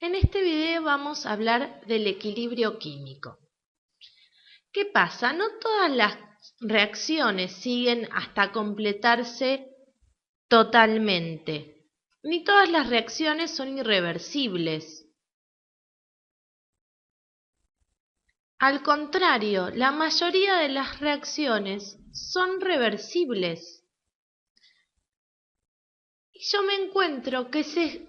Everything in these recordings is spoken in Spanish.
En este video vamos a hablar del equilibrio químico. ¿Qué pasa? No todas las reacciones siguen hasta completarse totalmente, ni todas las reacciones son irreversibles. Al contrario, la mayoría de las reacciones son reversibles. Y yo me encuentro que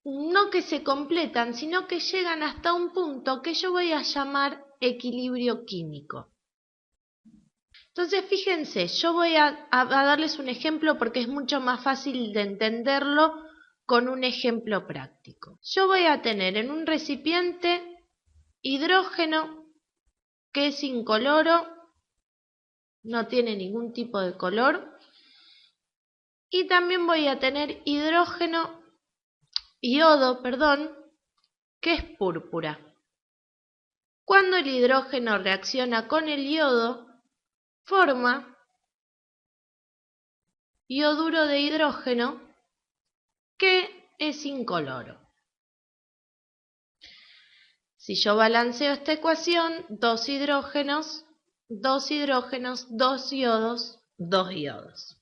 no que se completan, sino que llegan hasta un punto que yo voy a llamar equilibrio químico. Entonces, fíjense, yo voy a darles un ejemplo porque es mucho más fácil de entenderlo con un ejemplo práctico. Yo voy a tener en un recipiente hidrógeno que es incoloro, no tiene ningún tipo de color, y también voy a tener iodo, que es púrpura. Cuando el hidrógeno reacciona con el iodo, forma ioduro de hidrógeno, que es incoloro. Si yo balanceo esta ecuación, 2 hidrógenos, 2 hidrógenos, 2 iodos, 2 iodos.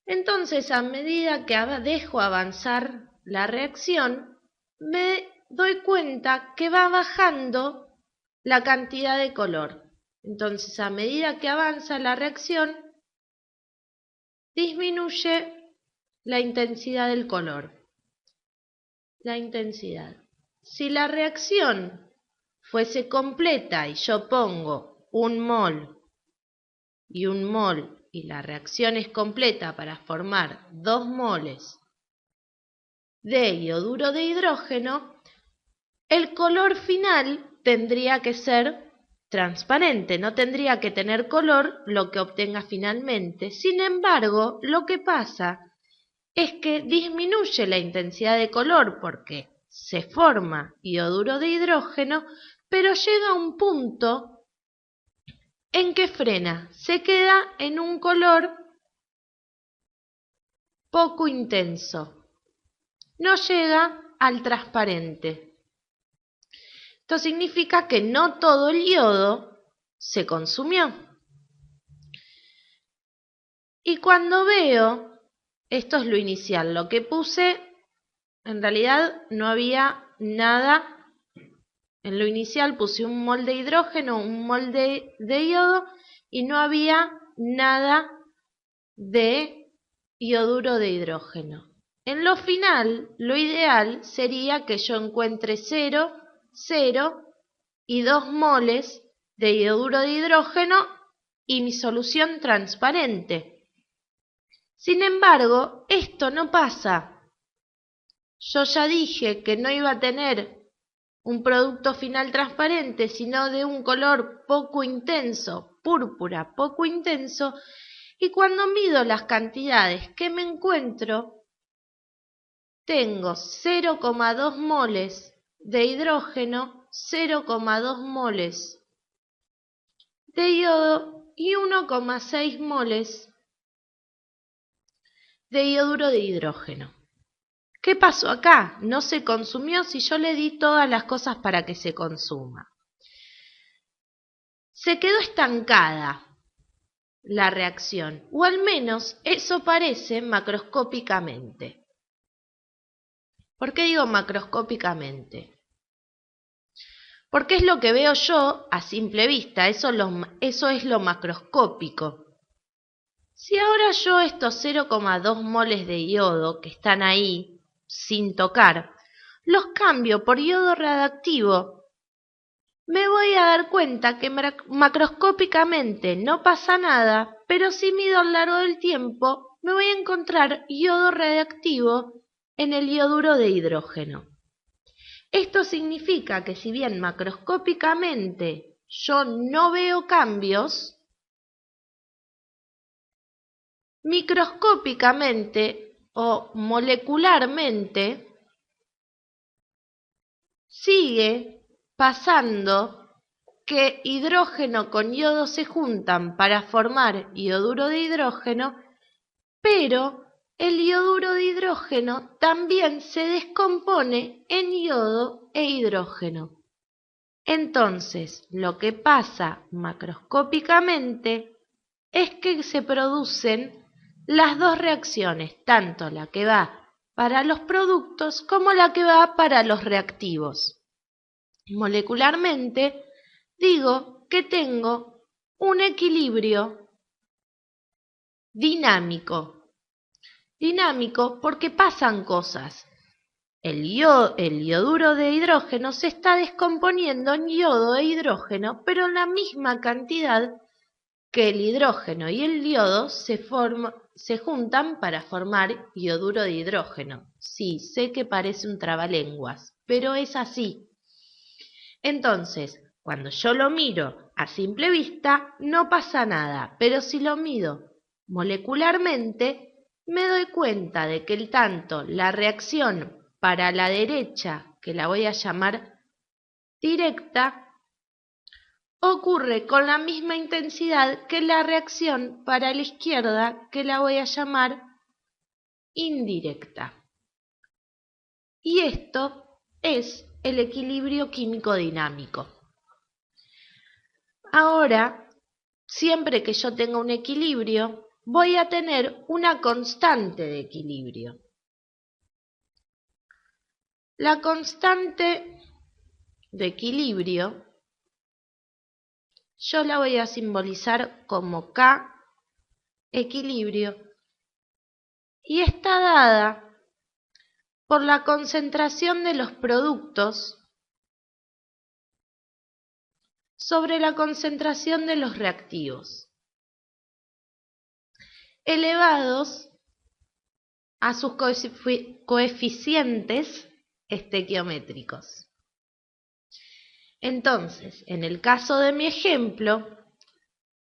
Entonces, a medida que dejo avanzar la reacción, me doy cuenta que va bajando la cantidad de color. Entonces, a medida que avanza la reacción, disminuye la intensidad del color. La intensidad. Si la reacción fuese completa y yo pongo un mol y la reacción es completa para formar 2 moles de ioduro de hidrógeno, el color final tendría que ser transparente, no tendría que tener color lo que obtenga finalmente. Sin embargo, lo que pasa es que disminuye la intensidad de color porque se forma ioduro de hidrógeno, pero llega a un punto en que frena, se queda en un color poco intenso, no llega al transparente. Esto significa que no todo el iodo se consumió. Y cuando veo, esto es lo inicial, lo que puse, en realidad no había nada. En lo inicial puse un mol de hidrógeno, un mol de iodo y no había nada de ioduro de hidrógeno. En lo final, lo ideal sería que yo encuentre 0, 0 y 2 moles de ioduro de hidrógeno y mi solución transparente. Sin embargo, esto no pasa. Yo ya dije que no iba a tener un producto final transparente, sino de un color poco intenso, púrpura, poco intenso, y cuando mido las cantidades que me encuentro, tengo 0,2 moles de hidrógeno, 0,2 moles de yodo y 1,6 moles de ioduro de hidrógeno. ¿Qué pasó acá? No se consumió si yo le di todas las cosas para que se consuma. Se quedó estancada la reacción, o al menos eso parece macroscópicamente. ¿Por qué digo macroscópicamente? Porque es lo que veo yo a simple vista, eso es lo macroscópico. Si ahora yo estos 0,2 moles de yodo que están ahí sin tocar, los cambio por yodo radiactivo, me voy a dar cuenta que macroscópicamente no pasa nada, pero si mido a lo largo del tiempo, me voy a encontrar yodo radiactivo en el ioduro de hidrógeno. Esto significa que si bien macroscópicamente yo no veo cambios, microscópicamente o molecularmente sigue pasando que hidrógeno con yodo se juntan para formar ioduro de hidrógeno, pero el ioduro de hidrógeno también se descompone en yodo e hidrógeno. Entonces, lo que pasa macroscópicamente es que se producen las dos reacciones, tanto la que va para los productos como la que va para los reactivos. Molecularmente, digo que tengo un equilibrio dinámico. Dinámico porque pasan cosas. El ioduro de hidrógeno se está descomponiendo en yodo e hidrógeno, pero en la misma cantidad que el hidrógeno y el yodo se juntan para formar ioduro de hidrógeno. Sí, sé que parece un trabalenguas, pero es así. Entonces, cuando yo lo miro a simple vista, no pasa nada, pero si lo mido molecularmente, me doy cuenta de que tanto la reacción para la derecha, que la voy a llamar directa, ocurre con la misma intensidad que la reacción para la izquierda, que la voy a llamar indirecta. Y esto es el equilibrio químico dinámico. Ahora, siempre que yo tenga un equilibrio, voy a tener una constante de equilibrio. La constante de equilibrio yo la voy a simbolizar como K equilibrio y está dada por la concentración de los productos sobre la concentración de los reactivos, elevados a sus coeficientes estequiométricos. Entonces, en el caso de mi ejemplo,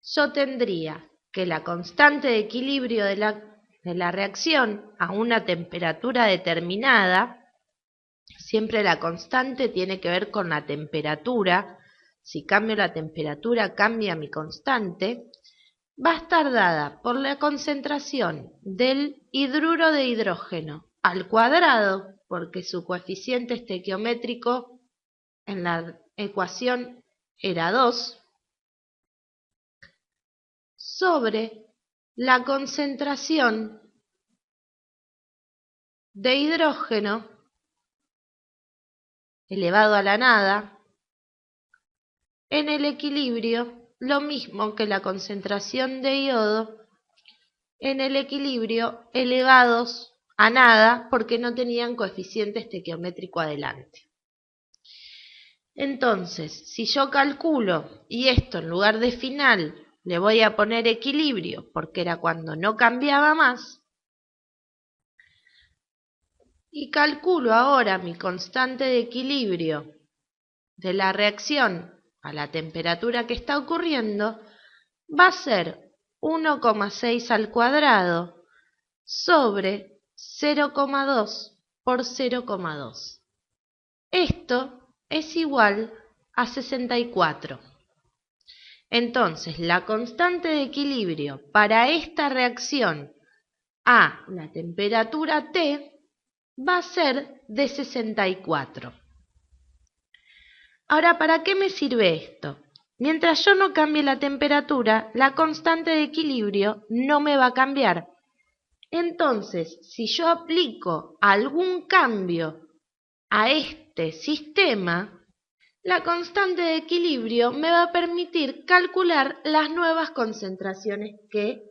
yo tendría que la constante de equilibrio de la reacción a una temperatura determinada, siempre la constante tiene que ver con la temperatura, si cambio la temperatura cambia mi constante, va a estar dada por la concentración del hidruro de hidrógeno al cuadrado, porque su coeficiente estequiométrico en la ecuación era 2, sobre la concentración de hidrógeno elevado a la nada en el equilibrio, lo mismo que la concentración de yodo en el equilibrio elevados a nada porque no tenían coeficiente estequiométrico adelante. Entonces, si yo calculo, y esto en lugar de final le voy a poner equilibrio porque era cuando no cambiaba más, y calculo ahora mi constante de equilibrio de la reacción a la temperatura que está ocurriendo, va a ser 1,6 al cuadrado sobre 0,2 por 0,2. Esto es igual a 64. Entonces, la constante de equilibrio para esta reacción a la temperatura T va a ser de 64. Ahora, ¿para qué me sirve esto? Mientras yo no cambie la temperatura, la constante de equilibrio no me va a cambiar. Entonces, si yo aplico algún cambio a este sistema, la constante de equilibrio me va a permitir calcular las nuevas concentraciones que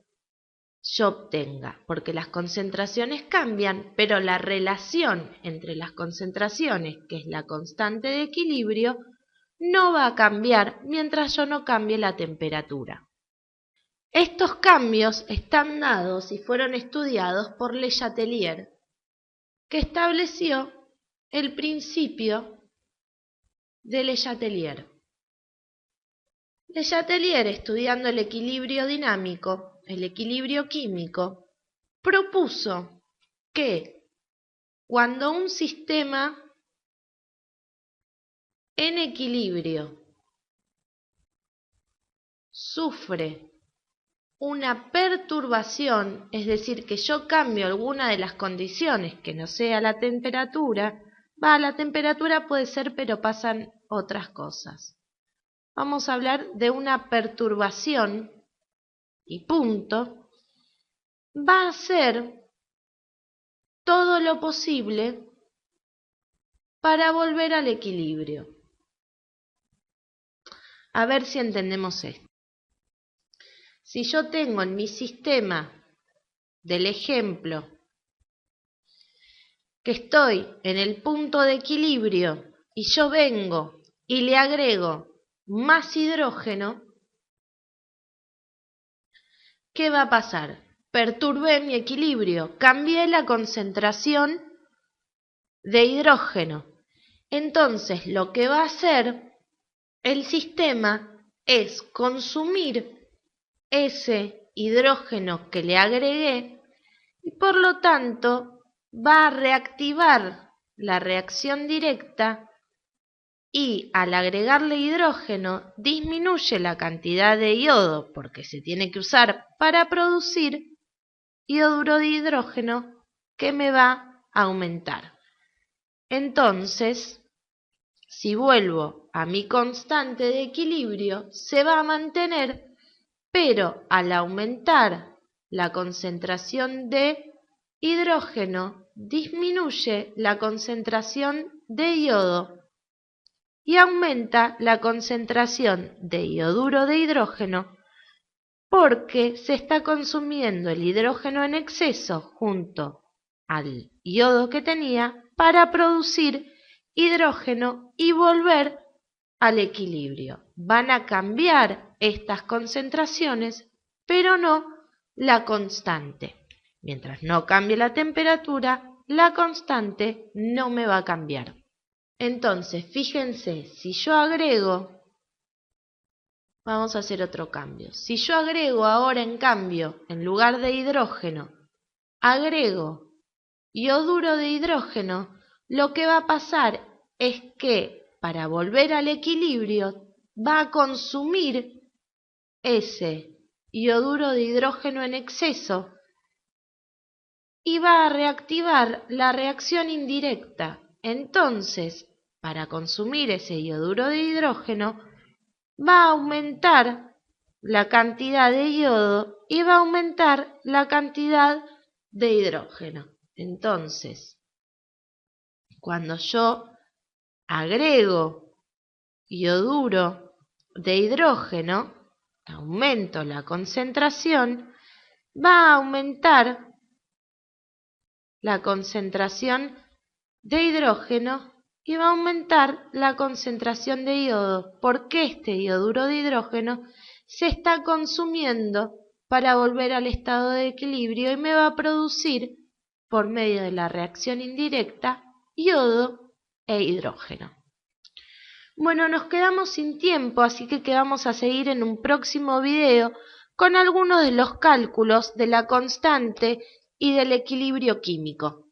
yo obtenga, porque las concentraciones cambian, pero la relación entre las concentraciones, que es la constante de equilibrio, no va a cambiar mientras yo no cambie la temperatura. Estos cambios están dados y fueron estudiados por Le Chatelier, que estableció el principio de Le Chatelier. Le Chatelier, estudiando el equilibrio dinámico, el equilibrio químico, propuso que cuando un sistema en equilibrio sufre una perturbación, es decir, que yo cambio alguna de las condiciones que no sea la temperatura, la temperatura puede ser, pero pasan otras cosas. Vamos a hablar de una perturbación y punto. Va a hacer todo lo posible para volver al equilibrio. A ver si entendemos esto. Si yo tengo en mi sistema del ejemplo que estoy en el punto de equilibrio y yo vengo y le agrego más hidrógeno, ¿qué va a pasar? Perturbé mi equilibrio, cambié la concentración de hidrógeno. Entonces, lo que va a hacer el sistema es consumir ese hidrógeno que le agregué y por lo tanto va a reactivar la reacción directa y al agregarle hidrógeno disminuye la cantidad de yodo porque se tiene que usar para producir iodo de hidrógeno que me va a aumentar. Entonces, si vuelvo a mi constante de equilibrio, se va a mantener, pero al aumentar la concentración de hidrógeno, disminuye la concentración de yodo y aumenta la concentración de ioduro de hidrógeno porque se está consumiendo el hidrógeno en exceso junto al yodo que tenía para producir hidrógeno y volver al equilibrio. Van a cambiar estas concentraciones, pero no la constante. Mientras no cambie la temperatura, la constante no me va a cambiar. Entonces, fíjense, si yo agrego, vamos a hacer otro cambio. Si yo agrego ahora, en cambio, en lugar de hidrógeno, agrego ioduro de hidrógeno, lo que va a pasar es que para volver al equilibrio va a consumir ese ioduro de hidrógeno en exceso y va a reactivar la reacción indirecta. Entonces, para consumir ese ioduro de hidrógeno, va a aumentar la cantidad de yodo y va a aumentar la cantidad de hidrógeno. Entonces, cuando yo agrego ioduro de hidrógeno, aumento la concentración, va a aumentar la concentración de hidrógeno y va a aumentar la concentración de yodo, porque este ioduro de hidrógeno se está consumiendo para volver al estado de equilibrio y me va a producir, por medio de la reacción indirecta, yodo e hidrógeno. Bueno, nos quedamos sin tiempo, así que vamos a seguir en un próximo video con algunos de los cálculos de la constante y del equilibrio químico.